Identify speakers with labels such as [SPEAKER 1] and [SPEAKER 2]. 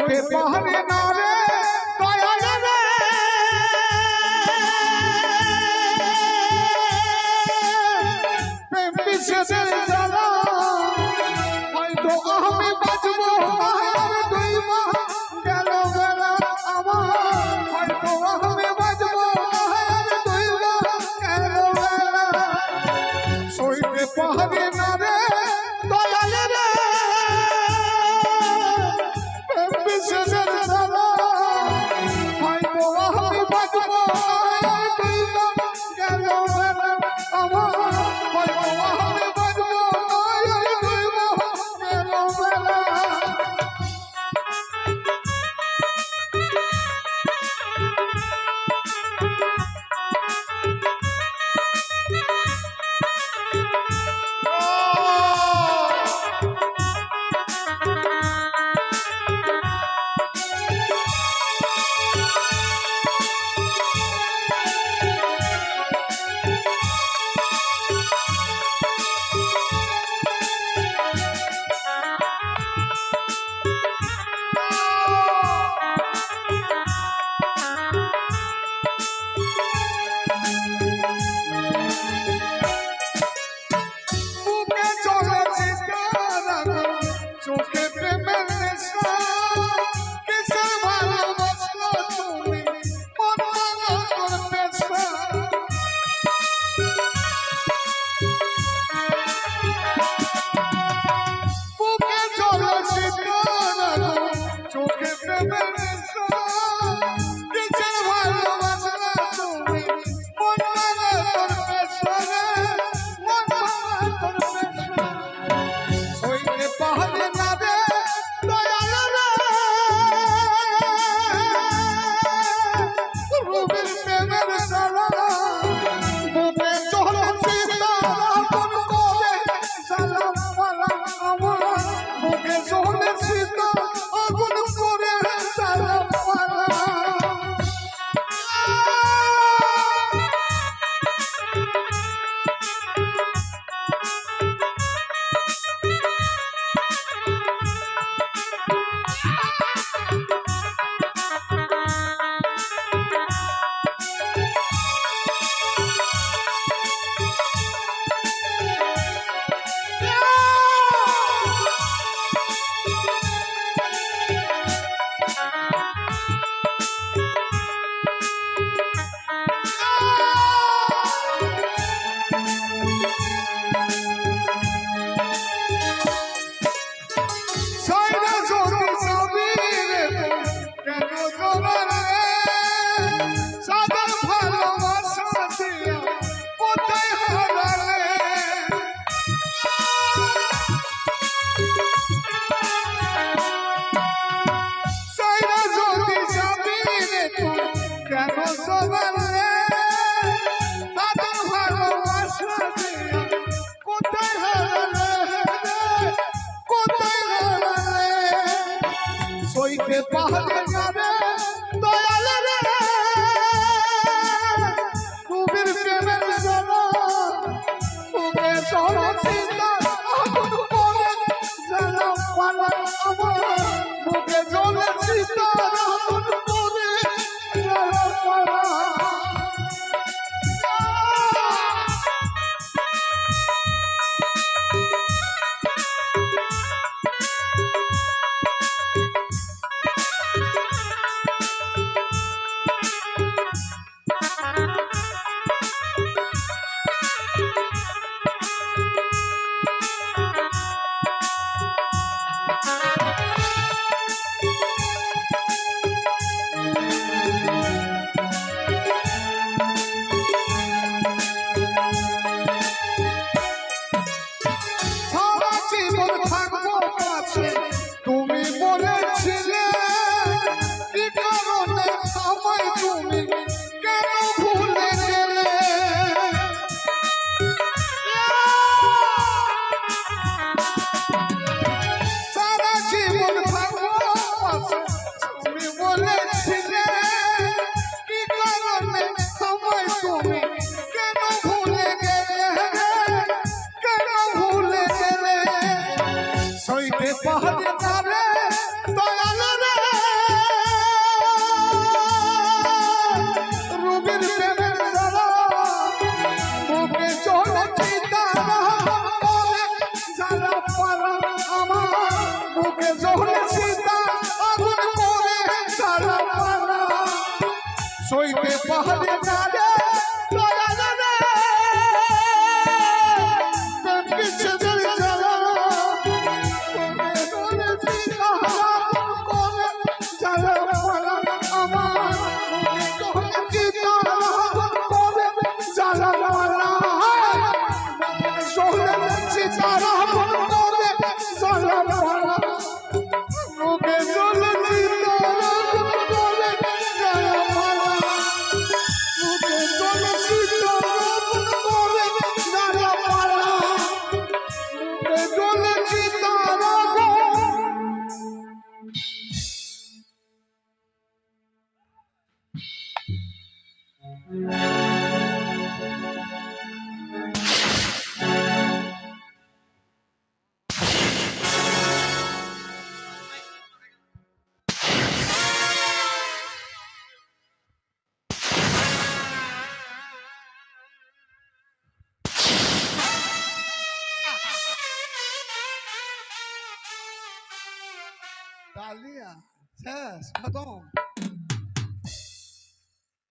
[SPEAKER 1] সইতে পারে না রে দয়াল রে প্রেম বিশেষের জ্বালা হয়তো আমি বাঁচবো আর দুই মাস গেল বেলা আমার হয়তো আমি বাঁচবো আর দুই মাস গেল বেলা সইতে পারে না রে দয়াল রে প্রেম বিশেষের জ্বালা হয়তো আমি বাঁচবো আর দুই মাস গেল বেলা আমার হয়তো আমি বাঁচবো আর দুই মাস গেল বেলা জ্বলে সীতা আগুন করে জ্বালা সইতে পারে না রে দয়া রে পিছে জ্বলে জ্বালা জ্বলে সীতা আগুন করে জ্বালা আমার জ্বলে সীতা আগুন করে জ্বালা জ্বলে সীতা আগুন করে জ্বালা মুখে জ্বলে সীতা আগুন করে জ্বালা মুখে জ্বলে সীতা আগুন করে জ্বালা মুখে জ্বলে সীতা আগুন তালিয়া শেষ খতম